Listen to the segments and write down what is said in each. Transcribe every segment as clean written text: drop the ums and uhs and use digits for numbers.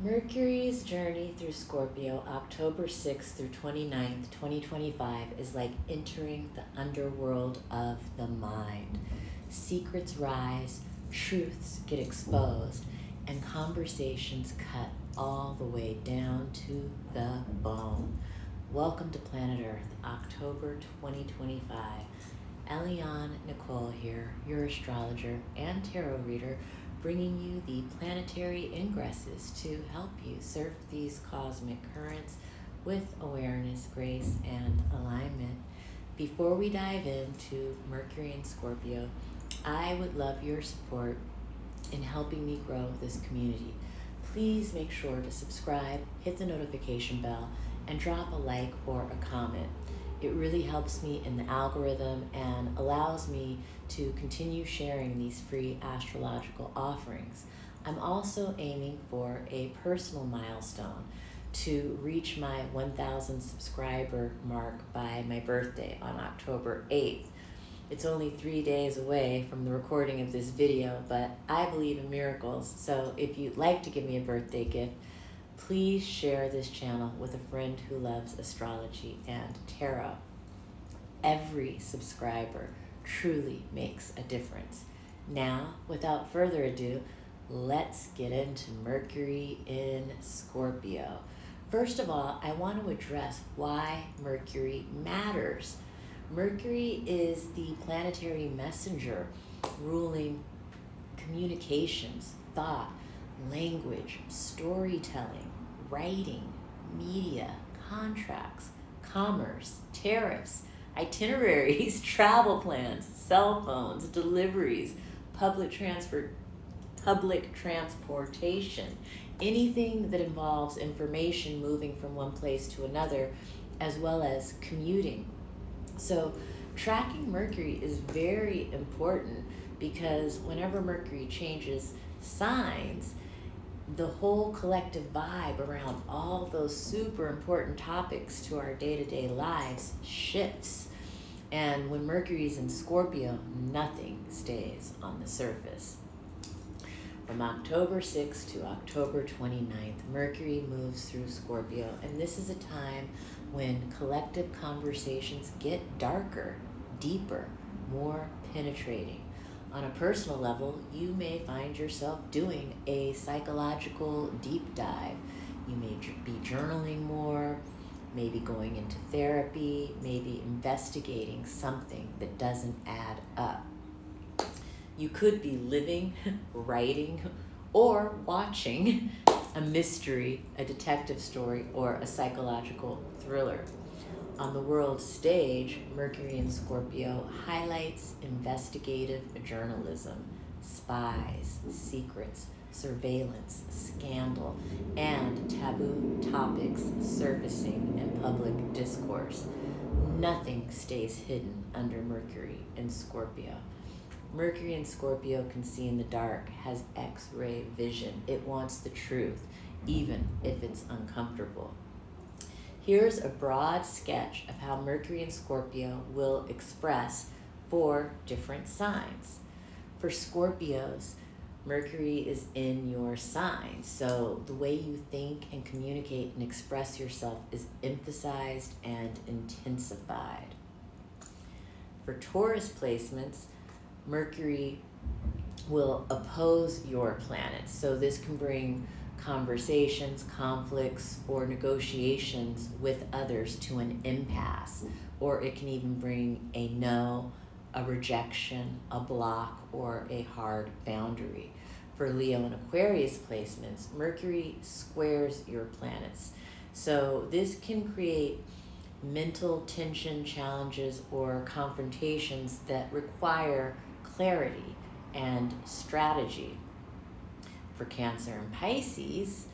Mercury's journey through Scorpio, October 6th through 29th, 2025, is like entering the underworld of the mind. Secrets rise, truths get exposed, and conversations cut all the way down to the bone. Welcome to Planet Earth, October 2025. Eliane Nicole here, your astrologer and tarot reader, bringing you the planetary ingresses to help you surf these cosmic currents with awareness, grace, and alignment. Before we dive into Mercury and Scorpio, I would love your support in helping me grow this community. Please make sure to subscribe, hit the notification bell, and drop a like or a comment. It really helps me in the algorithm and allows me to continue sharing these free astrological offerings. I'm also aiming for a personal milestone to reach my 1,000 subscriber mark by my birthday on October 8th. It's only 3 days away from the recording of this video, but I believe in miracles, so if you'd like to give me a birthday gift, please share this channel with a friend who loves astrology and tarot. Every subscriber truly makes a difference. Now, without further ado, let's get into Mercury in Scorpio. First of all, I want to address why Mercury matters. Mercury is the planetary messenger ruling communications, thought, language, storytelling, writing, media, contracts, commerce, tariffs, itineraries, travel plans, cell phones, deliveries, public transportation, anything that involves information moving from one place to another, as well as commuting. So tracking Mercury is very important because whenever Mercury changes signs, the whole collective vibe around all those super important topics to our day-to-day lives shifts. And when Mercury's in Scorpio, nothing stays on the surface. From October 6th to October 29th, Mercury moves through Scorpio, and this is a time when collective conversations get darker, deeper, more penetrating. On a personal level, you may find yourself doing a psychological deep dive. You may be journaling more, maybe going into therapy, maybe investigating something that doesn't add up. You could be living, writing, or watching a mystery, a detective story, or a psychological thriller. On the world stage, Mercury in Scorpio highlights investigative journalism, spies, secrets, surveillance, scandal, and taboo topics surfacing in public discourse. Nothing stays hidden under Mercury in Scorpio. Mercury in Scorpio can see in the dark, has X-ray vision. It wants the truth, even if it's uncomfortable. Here's a broad sketch of how Mercury in Scorpio will express 4 different signs. For Scorpios, Mercury is in your sign, so the way you think and communicate and express yourself is emphasized and intensified. For Taurus placements, Mercury will oppose your planet, so this can bring conversations, conflicts, or negotiations with others to an impasse, or it can even bring a no, a rejection, a block, or a hard boundary. For Leo and Aquarius placements, Mercury squares your planets, so this can create mental tension, challenges, or confrontations that require clarity and strategy. For Cancer and Pisces,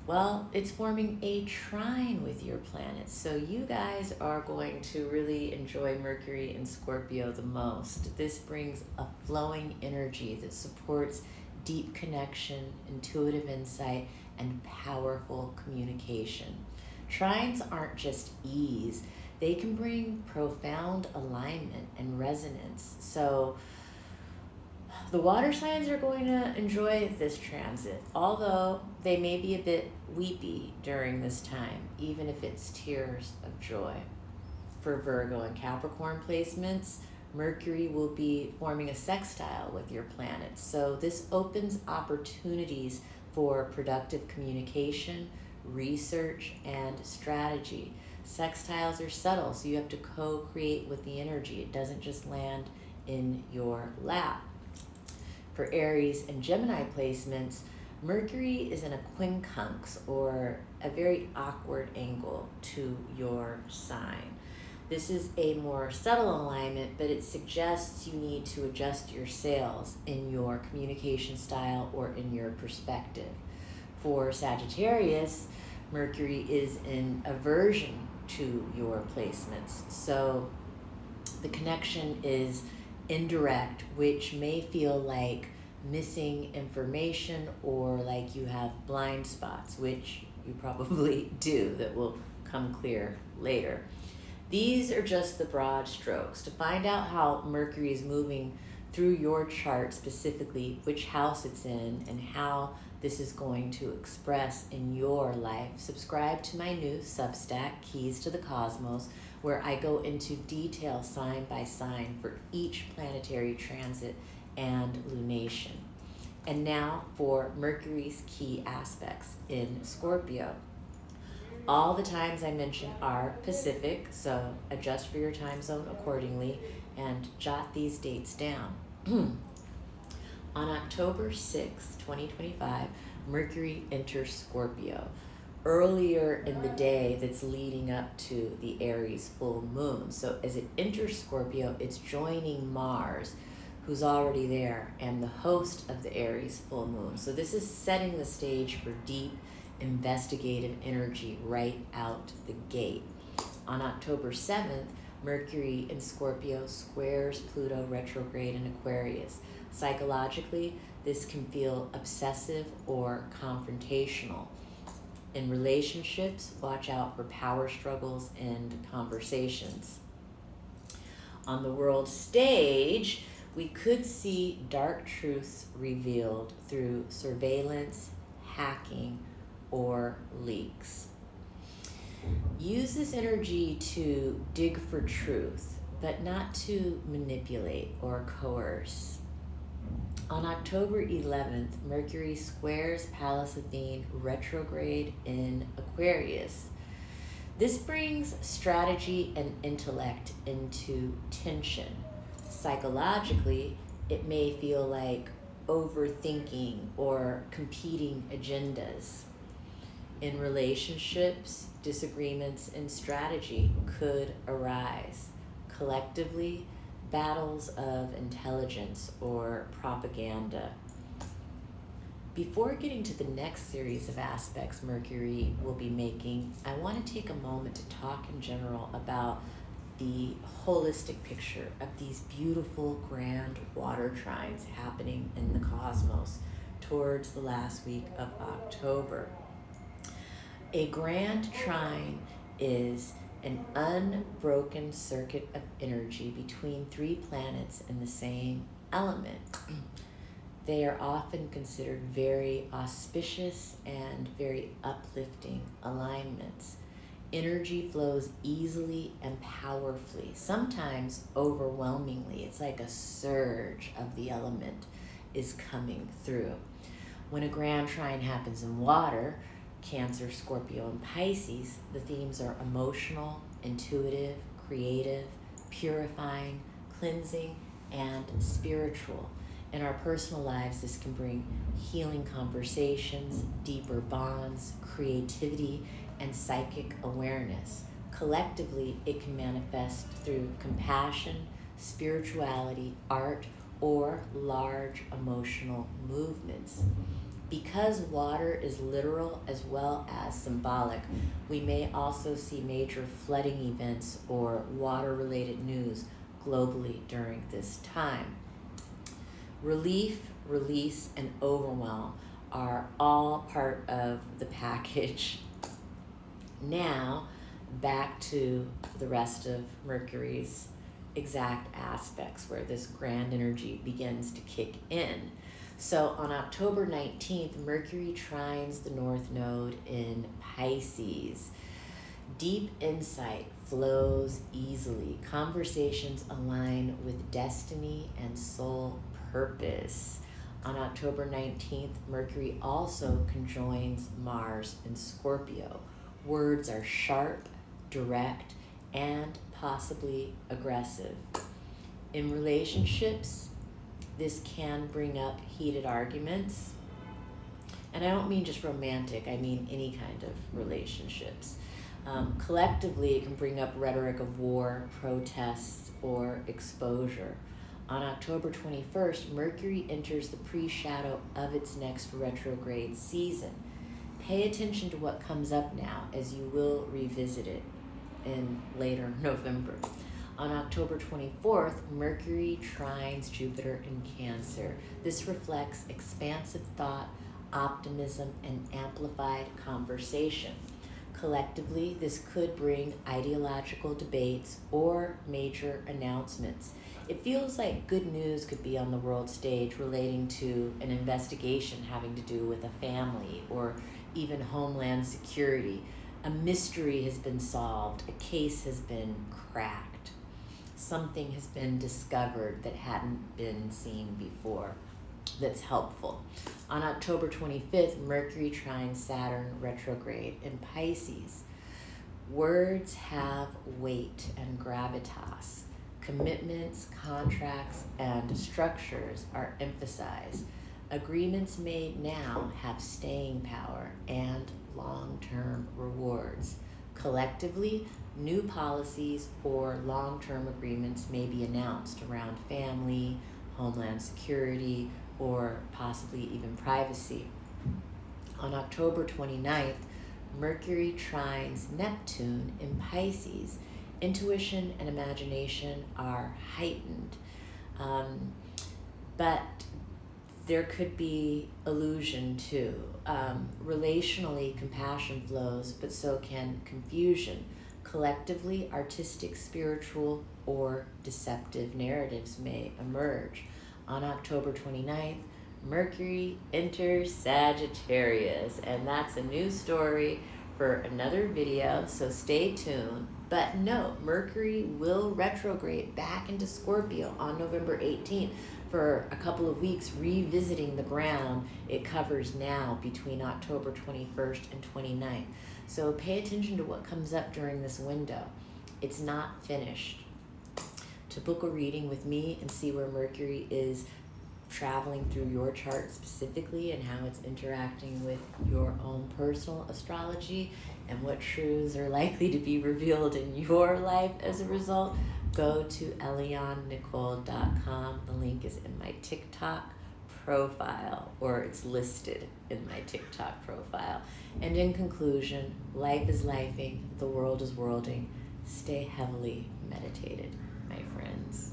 well, it's forming a trine with your planet. So you guys are going to really enjoy Mercury in Scorpio the most. This brings a flowing energy that supports deep connection, intuitive insight, and powerful communication. Trines aren't just ease. They can bring profound alignment and resonance. So The water signs are going to enjoy this transit, although they may be a bit weepy during this time, even if it's tears of joy. For Virgo and Capricorn placements, Mercury will be forming a sextile with your planets. So this opens opportunities for productive communication, research, and strategy. Sextiles are subtle, so you have to co-create with the energy. It doesn't just land in your lap. For Aries and Gemini placements, Mercury is in a quincunx, or a very awkward angle to your sign. This is a more subtle alignment, but it suggests you need to adjust your sails in your communication style or in your perspective. For Sagittarius, Mercury is in aversion to your placements. So the connection is indirect, which may feel like missing information or like you have blind spots, which you probably do, that will come clear later. These are just the broad strokes. To find out how Mercury is moving through your chart, specifically which house it's in and how this is going to express in your life, subscribe to my new Substack, Keys to the Cosmos, where I go into detail sign by sign for each planetary transit and lunation. And now for Mercury's key aspects in Scorpio. All the times I mention are Pacific, so adjust for your time zone accordingly and jot these dates down. On October 6th, 2025, Mercury enters Scorpio. Earlier in the day that's leading up to the Aries full moon. So as it enters Scorpio, it's joining Mars, who's already there, and the host of the Aries full moon. So this is setting the stage for deep investigative energy right out the gate. On October 7th, Mercury in Scorpio squares Pluto retrograde in Aquarius. Psychologically, this can feel obsessive or confrontational. In relationships, watch out for power struggles and conversations. On the world stage, we could see dark truths revealed through surveillance, hacking, or leaks. Use this energy to dig for truth, but not to manipulate or coerce. On October 11th, Mercury squares Pallas Athene retrograde in Aquarius. This brings strategy and intellect into tension. Psychologically, it may feel like overthinking or competing agendas. In relationships, disagreements and strategy could arise. Collectively, battles of intelligence or propaganda. Before getting to the next series of aspects Mercury will be making, I want to take a moment to talk in general about the holistic picture of these beautiful grand water trines happening in the cosmos towards the last week of October. A grand trine is an unbroken circuit of energy between three planets in the same element. They are often considered very auspicious and very uplifting alignments. Energy flows easily and powerfully, sometimes overwhelmingly. It's like a surge of the element is coming through. When a grand trine happens in water, Cancer, Scorpio, and Pisces, the themes are emotional, intuitive, creative, purifying, cleansing, and spiritual. In our personal lives, this can bring healing conversations, deeper bonds, creativity, and psychic awareness. Collectively, it can manifest through compassion, spirituality, art, or large emotional movements. Because water is literal as well as symbolic, we may also see major flooding events or water-related news globally during this time. Relief, release, and overwhelm are all part of the package. Now, back to the rest of Mercury's exact aspects where this grand energy begins to kick in. So on October 19th, Mercury trines the North Node in Pisces. Deep insight flows easily. Conversations align with destiny and soul purpose. On October 19th, Mercury also conjoins Mars in Scorpio. Words are sharp, direct, and possibly aggressive. In relationships, this can bring up heated arguments. And I don't mean just romantic, I mean any kind of relationships. Collectively, it can bring up rhetoric of war, protests, or exposure. On October 21st, Mercury enters the pre-shadow of its next retrograde season. Pay attention to what comes up now, as you will revisit it in later November. On October 24th, Mercury trines Jupiter in Cancer. This reflects expansive thought, optimism, and amplified conversation. Collectively, this could bring ideological debates or major announcements. It feels like good news could be on the world stage relating to an investigation having to do with a family or even homeland security. A mystery has been solved, a case has been cracked. Something has been discovered that hadn't been seen before. That's helpful. On October 25th, Mercury trines Saturn retrograde in Pisces. Words have weight and gravitas. Commitments, contracts, and structures are emphasized. Agreements made now have staying power and long-term rewards. Collectively, new policies or long-term agreements may be announced around family, homeland security, or possibly even privacy. On October 29th, Mercury trines Neptune in Pisces. Intuition and imagination are heightened, but there could be illusion too. Relationally, compassion flows, but so can confusion. Collectively, artistic, spiritual, or deceptive narratives may emerge. On October 29th, Mercury enters Sagittarius, and that's a new story for another video, so stay tuned. But no, Mercury will retrograde back into Scorpio on November 18th for a couple of weeks, revisiting the ground it covers now between October 21st and 29th. So pay attention to what comes up during this window. It's not finished. To book a reading with me and see where Mercury is traveling through your chart specifically and how it's interacting with your own personal astrology and what truths are likely to be revealed in your life as a result, go to eliannicole.com. The link is in my TikTok profile, or it's listed in my TikTok profile. And in conclusion, life is lifing, the world is worlding. Stay heavily meditated, my friends.